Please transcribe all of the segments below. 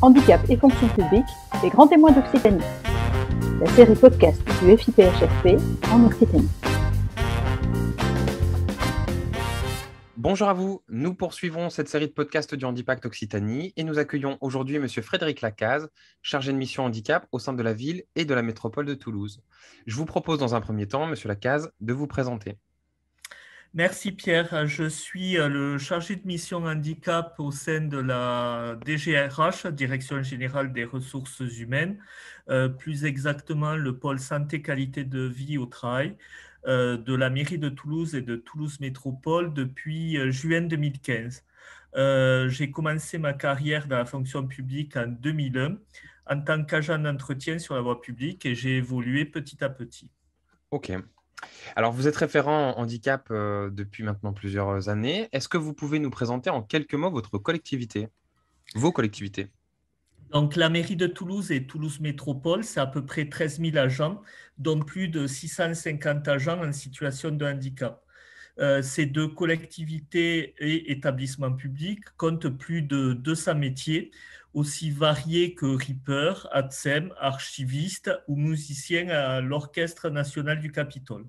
handicap et fonction publique, les grands témoins d'Occitanie. La série podcast du FIPHFP en Occitanie. Bonjour à vous, nous poursuivons cette série de podcasts du Handipact Occitanie et nous accueillons aujourd'hui M. Frédéric Lacaze, chargé de mission handicap au sein de la ville et de la métropole de Toulouse. Je vous propose dans un premier temps, M. Lacaze, de vous présenter. Merci Pierre, je suis le chargé de mission handicap au sein de la DGRH, Direction générale des ressources humaines, plus exactement le pôle santé qualité de vie au travail de la mairie de Toulouse et de Toulouse Métropole depuis juin 2015. J'ai commencé ma carrière dans la fonction publique en 2001 en tant qu'agent d'entretien sur la voie publique et j'ai évolué petit à petit. Ok. Alors, vous êtes référent en handicap depuis maintenant plusieurs années. Est-ce que vous pouvez nous présenter en quelques mots votre collectivité, vos collectivités? Donc, la mairie de Toulouse et Toulouse Métropole, c'est à peu près 13 000 agents, dont plus de 650 agents en situation de handicap. Ces deux collectivités et établissements publics comptent plus de 200 métiers, aussi variés que Ripper, ATSEM, archiviste ou musicien à l'Orchestre national du Capitole.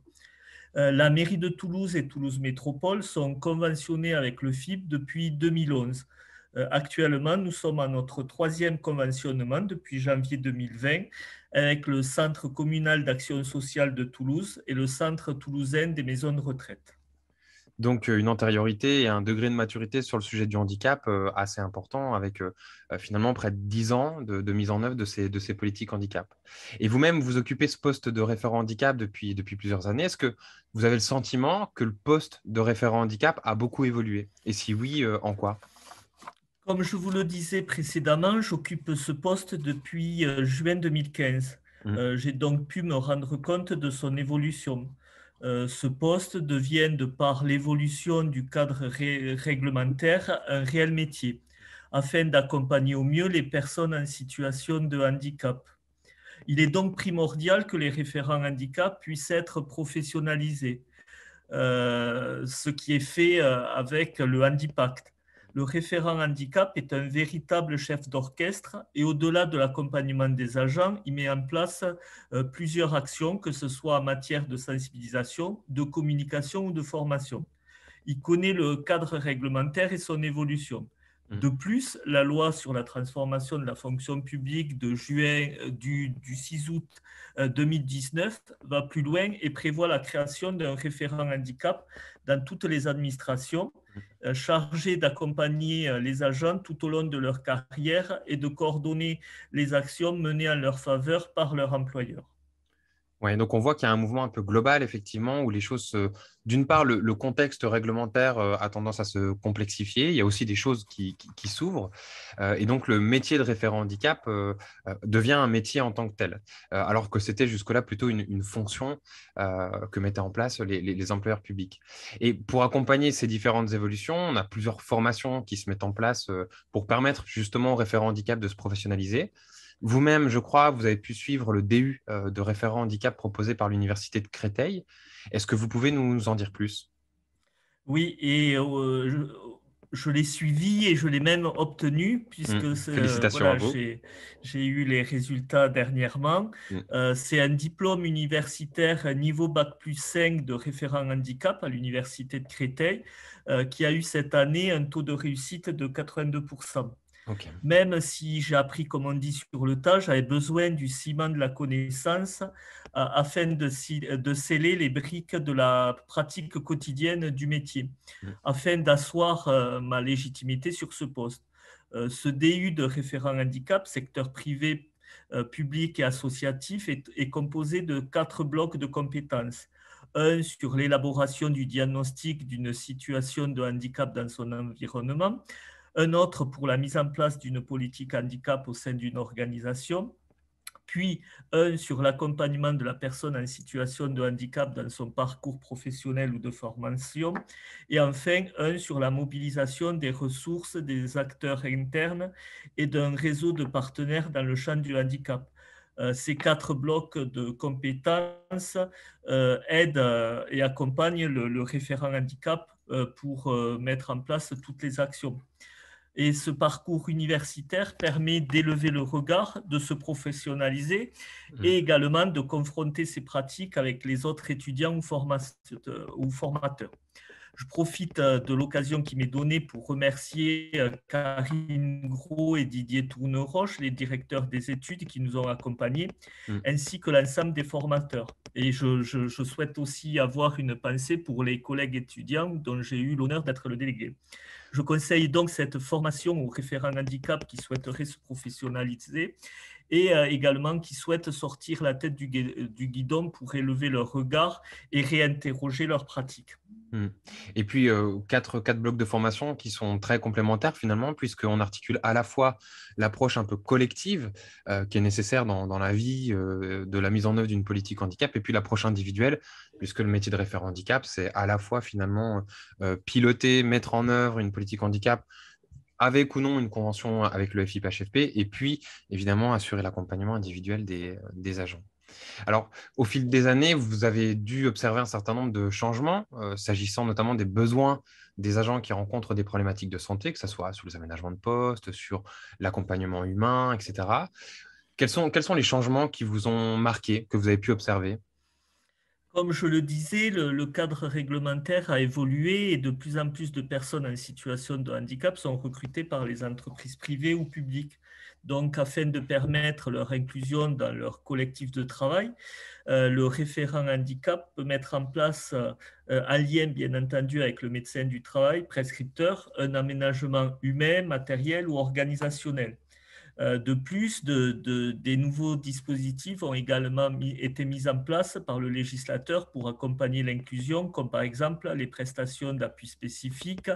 La mairie de Toulouse et Toulouse Métropole sont conventionnés avec le FIP depuis 2011. Actuellement, nous sommes à notre 3e conventionnement depuis janvier 2020 avec le Centre communal d'action sociale de Toulouse et le Centre toulousain des maisons de retraite. Donc, une antériorité et un degré de maturité sur le sujet du handicap assez important, avec finalement près de 10 ans de mise en œuvre de ces politiques handicap. Et vous-même, vous occupez ce poste de référent handicap depuis plusieurs années. Est-ce que vous avez le sentiment que le poste de référent handicap a beaucoup évolué? Et si oui, en quoi? Comme je vous le disais précédemment, j'occupe ce poste depuis juin 2015. J'ai donc pu me rendre compte de son évolution. Ce poste devient, de par l'évolution du cadre réglementaire, un réel métier, afin d'accompagner au mieux les personnes en situation de handicap. Il est donc primordial que les référents handicap puissent être professionnalisés, ce qui est fait avec le Handipact. Le référent handicap est un véritable chef d'orchestre et au-delà de l'accompagnement des agents, il met en place plusieurs actions, que ce soit en matière de sensibilisation, de communication ou de formation. Il connaît le cadre réglementaire et son évolution. De plus, la loi sur la transformation de la fonction publique de juin du 6 août 2019 va plus loin et prévoit la création d'un référent handicap dans toutes les administrations chargé d'accompagner les agents tout au long de leur carrière et de coordonner les actions menées en leur faveur par leur employeur. Ouais, donc on voit qu'il y a un mouvement un peu global, effectivement, où les choses, d'une part, le contexte réglementaire a tendance à se complexifier. Il y a aussi des choses qui s'ouvrent. Et donc, le métier de référent handicap devient un métier en tant que tel, alors que c'était jusque-là plutôt une fonction que mettaient en place les employeurs publics. Et pour accompagner ces différentes évolutions, on a plusieurs formations qui se mettent en place pour permettre justement aux référents handicap de se professionnaliser. Vous-même, je crois, vous avez pu suivre le DU de référent handicap proposé par l'Université de Créteil. Est-ce que vous pouvez nous en dire plus? Oui, et je l'ai suivi et je l'ai même obtenu puisque Félicitations à voilà, vous. j'ai eu les résultats dernièrement. C'est un diplôme universitaire niveau Bac+5 de référent handicap à l'Université de Créteil qui a eu cette année un taux de réussite de 82%. Okay. Même si j'ai appris, comme on dit, sur le tas, j'avais besoin du ciment de la connaissance afin de sceller les briques de la pratique quotidienne du métier, afin d'asseoir ma légitimité sur ce poste. Ce DU de référent handicap, secteur privé, public et associatif, est composé de 4 blocs de compétences. Un sur l'élaboration du diagnostic d'une situation de handicap dans son environnement, un autre pour la mise en place d'une politique handicap au sein d'une organisation, puis un sur l'accompagnement de la personne en situation de handicap dans son parcours professionnel ou de formation, et enfin un sur la mobilisation des ressources des acteurs internes et d'un réseau de partenaires dans le champ du handicap. Ces 4 blocs de compétences aident et accompagnent le référent handicap pour mettre en place toutes les actions. Et ce parcours universitaire permet d'élever le regard, de se professionnaliser et également de confronter ces pratiques avec les autres étudiants ou formateurs. Je profite de l'occasion qui m'est donnée pour remercier Karine Gros et Didier Tourneroche, les directeurs des études qui nous ont accompagnés, ainsi que l'ensemble des formateurs. Et je souhaite aussi avoir une pensée pour les collègues étudiants dont j'ai eu l'honneur d'être le délégué. Je conseille donc cette formation aux référents handicap qui souhaiteraient se professionnaliser et également qui souhaitent sortir la tête du guidon pour élever leur regard et réinterroger leurs pratiques. Et puis, quatre blocs de formation qui sont très complémentaires finalement, puisqu'on articule à la fois l'approche un peu collective qui est nécessaire dans la vie de la mise en œuvre d'une politique handicap, et puis l'approche individuelle, puisque le métier de référent handicap, c'est à la fois finalement piloter, mettre en œuvre une politique handicap avec ou non une convention avec le FIPHFP, et puis évidemment assurer l'accompagnement individuel des agents. Alors, au fil des années, vous avez dû observer un certain nombre de changements, s'agissant notamment des besoins des agents qui rencontrent des problématiques de santé, que ce soit sur les aménagements de poste, sur l'accompagnement humain, etc. Quels sont les changements qui vous ont marqué, que vous avez pu observer? Comme je le disais, le cadre réglementaire a évolué et de plus en plus de personnes en situation de handicap sont recrutées par les entreprises privées ou publiques. Donc, afin de permettre leur inclusion dans leur collectif de travail, le référent handicap peut mettre en place, en lien bien entendu avec le médecin du travail, prescripteur, un aménagement humain, matériel ou organisationnel. De plus, des nouveaux dispositifs ont également été mis en place par le législateur pour accompagner l'inclusion, comme par exemple les prestations d'appui spécifiques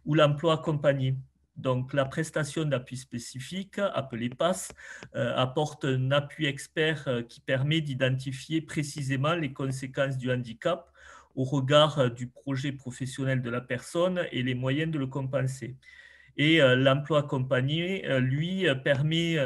ou l'emploi accompagné. Donc, la prestation d'appui spécifique, appelée PASS, apporte un appui expert qui permet d'identifier précisément les conséquences du handicap au regard du projet professionnel de la personne et les moyens de le compenser. Et l'emploi accompagné, lui, permet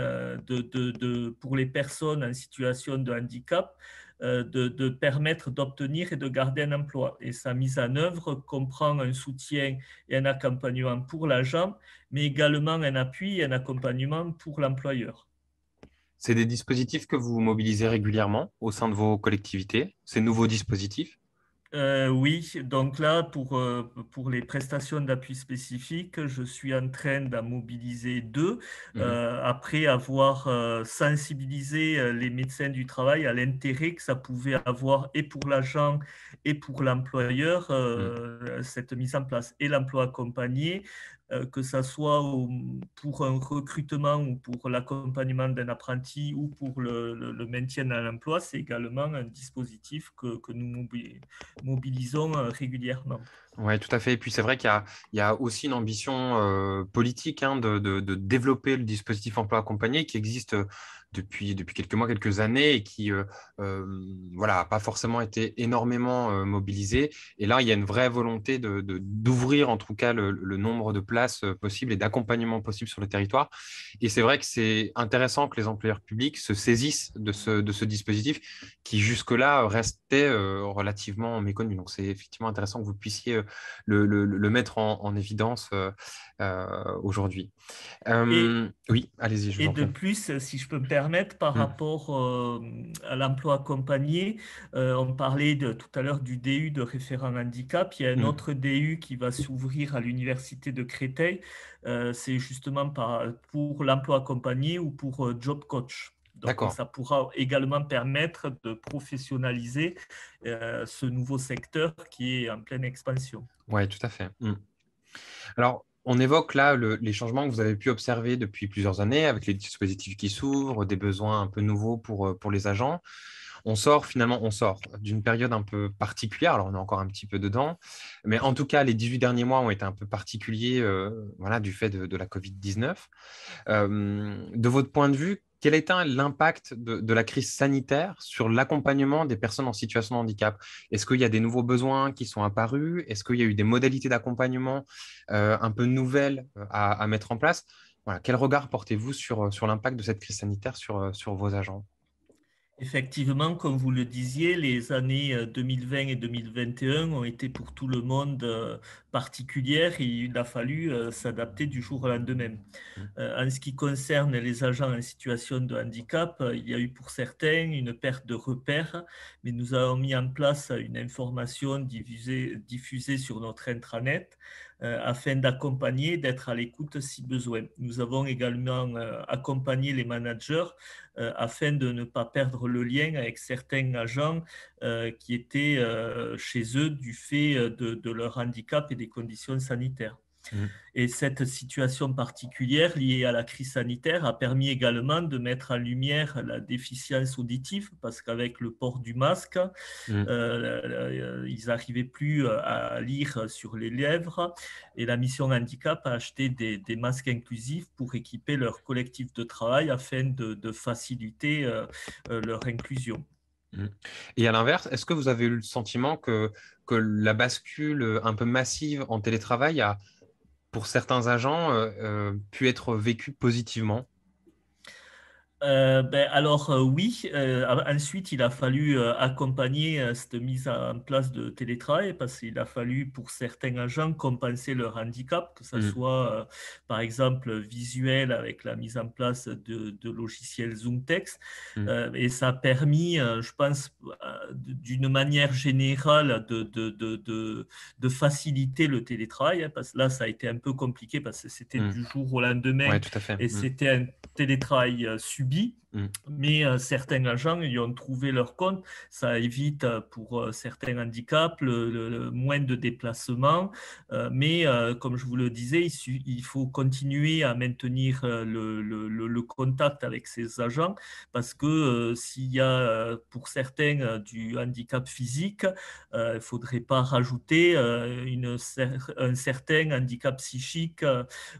pour les personnes en situation de handicap de permettre d'obtenir et de garder un emploi. Et sa mise en œuvre comprend un soutien et un accompagnement pour l'agent, mais également un appui et un accompagnement pour l'employeur. C'est des dispositifs que vous mobilisez régulièrement au sein de vos collectivités, ces nouveaux dispositifs? Oui, donc là, pour les prestations d'appui spécifiques, je suis en train d'en mobiliser deux, après avoir sensibilisé les médecins du travail à l'intérêt que ça pouvait avoir et pour l'agent et pour l'employeur, cette mise en place. Et l'emploi accompagné, que ça soit pour un recrutement ou pour l'accompagnement d'un apprenti ou pour le maintien dans l'emploi, c'est également un dispositif que nous mobilisons régulièrement. Oui, tout à fait. Et puis, c'est vrai qu'il y a aussi une ambition politique de développer le dispositif emploi accompagné qui existe depuis quelques mois, quelques années et qui voilà, n'a pas forcément été énormément mobilisé. Et là, il y a une vraie volonté d'ouvrir en tout cas le nombre de places possibles et d'accompagnement possible sur le territoire. Et c'est vrai que c'est intéressant que les employeurs publics se saisissent de ce dispositif qui jusque-là restait relativement méconnu. Donc, c'est effectivement intéressant que vous puissiez le mettre en évidence aujourd'hui. Oui, allez-y, je vous en Et de prie. plus, si je peux me permettre, par rapport à l'emploi accompagné, on parlait tout à l'heure du DU de référent handicap. Il y a un autre DU qui va s'ouvrir à l'université de Créteil. C'est justement pour l'emploi accompagné ou pour job coach. Donc, ça pourra également permettre de professionnaliser ce nouveau secteur qui est en pleine expansion. Oui, tout à fait. Alors, on évoque là les changements que vous avez pu observer depuis plusieurs années avec les dispositifs qui s'ouvrent, des besoins un peu nouveaux pour les agents. On sort d'une période un peu particulière. Alors, on est encore un petit peu dedans. Mais en tout cas, les 18 derniers mois ont été un peu particuliers voilà, du fait de la Covid-19. De votre point de vue, quel est l'impact de la crise sanitaire sur l'accompagnement des personnes en situation de handicap? Est-ce qu'il y a des nouveaux besoins qui sont apparus? Est-ce qu'il y a eu des modalités d'accompagnement un peu nouvelles à mettre en place? Voilà. Quel regard portez-vous sur l'impact de cette crise sanitaire sur vos agents? Effectivement, comme vous le disiez, les années 2020 et 2021 ont été pour tout le monde particulières et il a fallu s'adapter du jour au lendemain. En ce qui concerne les agents en situation de handicap, il y a eu pour certains une perte de repères, mais nous avons mis en place une information diffusée sur notre intranet afin d'accompagner, d'être à l'écoute si besoin. Nous avons également accompagné les managers afin de ne pas perdre le lien avec certains agents qui étaient chez eux du fait de leur handicap et des conditions sanitaires. Et cette situation particulière liée à la crise sanitaire a permis également de mettre en lumière la déficience auditive parce qu'avec le port du masque, ils n'arrivaient plus à lire sur les lèvres et la mission handicap a acheté des masques inclusifs pour équiper leur collectif de travail afin de faciliter leur inclusion. Et à l'inverse, est-ce que vous avez eu le sentiment que la bascule un peu massive en télétravail a, pour certains agents, pu être vécue positivement? Alors oui, ensuite il a fallu accompagner cette mise en place de télétravail parce qu'il a fallu pour certains agents compenser leur handicap, que ce soit par exemple visuel avec la mise en place de logiciels ZoomText. Et ça a permis, je pense, d'une manière générale de faciliter le télétravail, hein, parce que là ça a été un peu compliqué parce que c'était du jour au lendemain. Ouais, tout à fait. Et c'était un télétravail subi, mais certains agents y ont trouvé leur compte. Ça évite pour certains handicaps le moins de déplacements, mais comme je vous le disais, il faut continuer à maintenir le contact avec ces agents parce que s'il y a pour certains du handicap physique, il ne faudrait pas rajouter un certain handicap psychique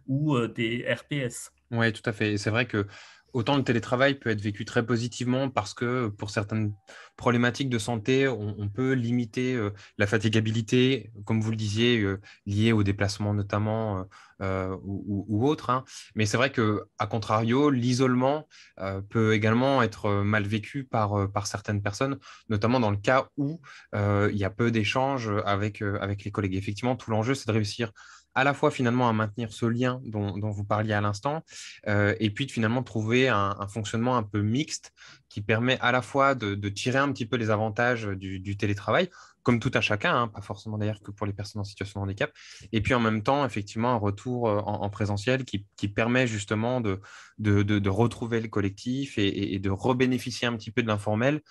ou des RPS. Oui, tout à fait. Et c'est vrai que autant le télétravail peut être vécu très positivement parce que pour certaines problématiques de santé, on peut limiter la fatigabilité, comme vous le disiez, liée au déplacement notamment ou autre, hein. Mais c'est vrai qu'à contrario, l'isolement peut également être mal vécu par certaines personnes, notamment dans le cas où il y a peu d'échanges avec les collègues. Effectivement, tout l'enjeu, c'est de réussir à la fois finalement à maintenir ce lien dont vous parliez à l'instant, et puis de finalement trouver un fonctionnement un peu mixte qui permet à la fois de tirer un petit peu les avantages du télétravail, comme tout à chacun, hein, pas forcément d'ailleurs que pour les personnes en situation de handicap, et puis en même temps, effectivement, un retour en présentiel qui permet justement de retrouver le collectif et de rebénéficier un petit peu de l'informel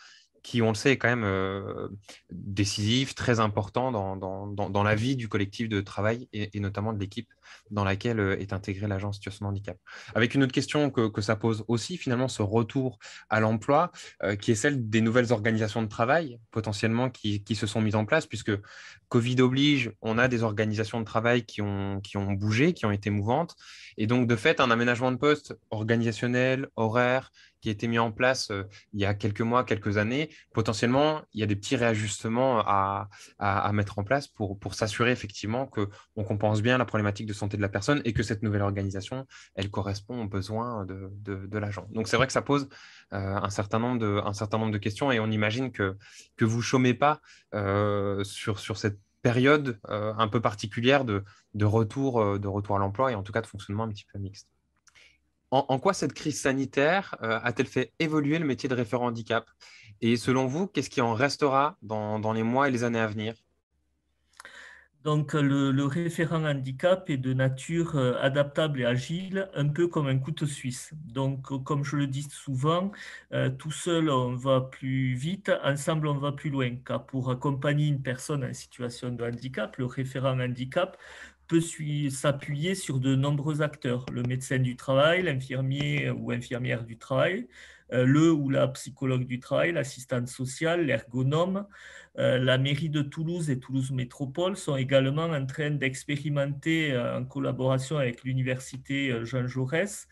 qui, on le sait, est quand même décisif, très important dans la vie du collectif de travail et notamment de l'équipe dans laquelle est intégrée l'agent en situation de handicap. Avec une autre question que ça pose aussi, finalement, ce retour à l'emploi, qui est celle des nouvelles organisations de travail potentiellement qui se sont mises en place, puisque Covid oblige, on a des organisations de travail qui ont bougé, qui ont été mouvantes, et donc de fait, un aménagement de poste organisationnel, horaire, qui a été mis en place il y a quelques mois, quelques années, potentiellement, il y a des petits réajustements à mettre en place pour s'assurer effectivement qu'on compense bien la problématique de santé de la personne et que cette nouvelle organisation, elle correspond aux besoins de l'agent. Donc, c'est vrai que ça pose un certain nombre de questions et on imagine que vous ne chômez pas sur cette période un peu particulière de retour à l'emploi et en tout cas de fonctionnement un petit peu mixte. En quoi cette crise sanitaire a-t-elle fait évoluer le métier de référent handicap? Et selon vous, qu'est-ce qui en restera dans les mois et les années à venir? Donc, le référent handicap est de nature adaptable et agile, un peu comme un couteau suisse. Donc, comme je le dis souvent, tout seul, on va plus vite, ensemble, on va plus loin. Car pour accompagner une personne en situation de handicap, le référent handicap peut s'appuyer sur de nombreux acteurs. Le médecin du travail, l'infirmier ou infirmière du travail, le ou la psychologue du travail, l'assistante sociale, l'ergonome. La mairie de Toulouse et Toulouse Métropole sont également en train d'expérimenter, en collaboration avec l'université Jean Jaurès,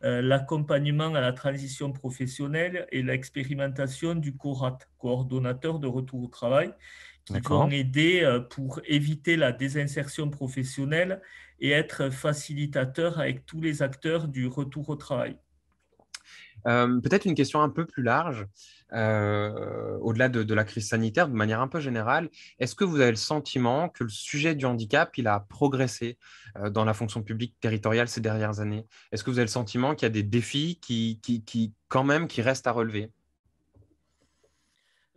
l'accompagnement à la transition professionnelle et l'expérimentation du CORAT, coordonnateur de retour au travail, qui vont aider pour éviter la désinsertion professionnelle et être facilitateur avec tous les acteurs du retour au travail. Peut-être une question un peu plus large, au-delà de la crise sanitaire, de manière un peu générale. Est-ce que vous avez le sentiment que le sujet du handicap, il a progressé dans la fonction publique territoriale ces dernières années? Est-ce que vous avez le sentiment qu'il y a des défis quand même, qui restent à relever?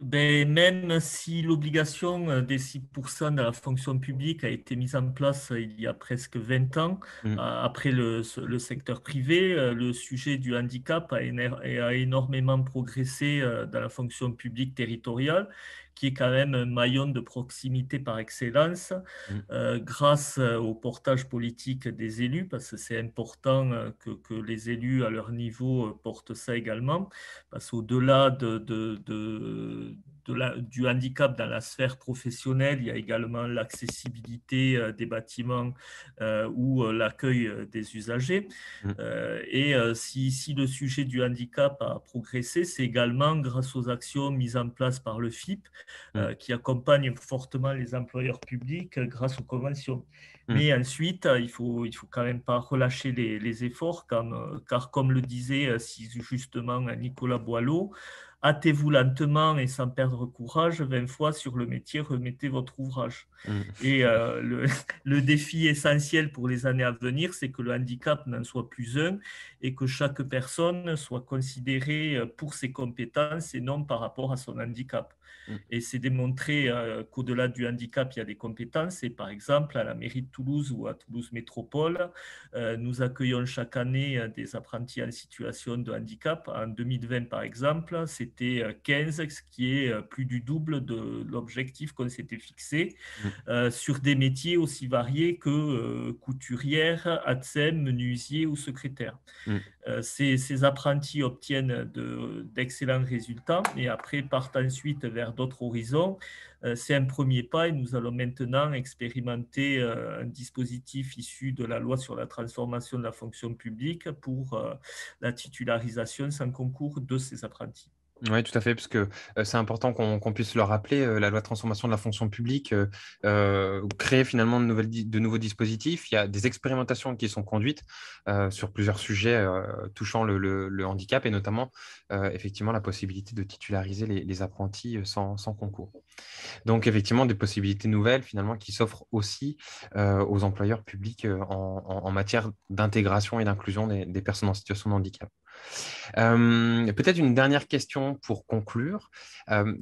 Ben, même si l'obligation des 6% de la fonction publique a été mise en place il y a presque 20 ans, après le secteur privé, le sujet du handicap a énormément progressé dans la fonction publique territoriale, qui est quand même un maillon de proximité par excellence, grâce au portage politique des élus, parce que c'est important que les élus à leur niveau portent ça également, parce qu'au-delà du handicap dans la sphère professionnelle, il y a également l'accessibilité des bâtiments ou l'accueil des usagers. Si le sujet du handicap a progressé, c'est également grâce aux actions mises en place par le FIP, qui accompagne fortement les employeurs publics grâce aux conventions. Mais ensuite, il faut quand même pas relâcher les efforts, car comme le disait si justement Nicolas Boileau, hâtez-vous lentement et sans perdre courage, 20 fois sur le métier, remettez votre ouvrage. Et le défi essentiel pour les années à venir, c'est que le handicap n'en soit plus un et que chaque personne soit considérée pour ses compétences et non par rapport à son handicap. Et c'est démontré qu'au-delà du handicap, il y a des compétences. Et par exemple, à la mairie de Toulouse ou à Toulouse Métropole, nous accueillons chaque année des apprentis en situation de handicap. En 2020, par exemple, c'était 15, ce qui est plus du double de l'objectif qu'on s'était fixé, sur des métiers aussi variés que couturière, ATSEM, menuisier ou secrétaire. Ces apprentis obtiennent d'excellents résultats et après partent ensuite vers d'autres horizons. C'est un premier pas et nous allons maintenant expérimenter un dispositif issu de la loi sur la transformation de la fonction publique pour la titularisation sans concours de ces apprentis. Oui, tout à fait, parce que c'est important qu'on puisse le rappeler, la loi de transformation de la fonction publique crée finalement de nouveaux dispositifs. Il y a des expérimentations qui sont conduites sur plusieurs sujets touchant le handicap et notamment effectivement la possibilité de titulariser les apprentis sans concours. Donc effectivement des possibilités nouvelles finalement qui s'offrent aussi aux employeurs publics en matière d'intégration et d'inclusion des personnes en situation de handicap. Peut-être une dernière question pour conclure.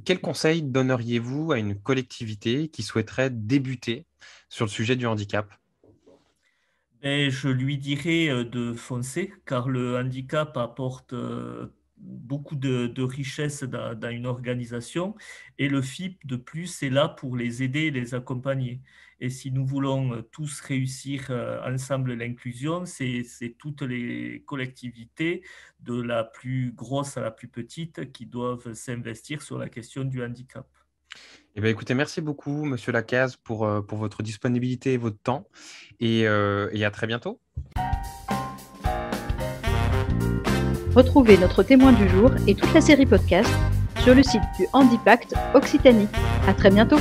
Quel conseil donneriez-vous à une collectivité qui souhaiterait débuter sur le sujet du handicap? Je lui dirais de foncer, car le handicap apporte beaucoup de richesses dans une organisation et le FIP, de plus, est là pour les aider et les accompagner. Et si nous voulons tous réussir ensemble l'inclusion, c'est toutes les collectivités, de la plus grosse à la plus petite, qui doivent s'investir sur la question du handicap. Eh bien, écoutez, merci beaucoup, Monsieur Lacaze, pour votre disponibilité et votre temps. Et à très bientôt. Retrouvez notre témoin du jour et toute la série podcast sur le site du Handipact Occitanie. À très bientôt.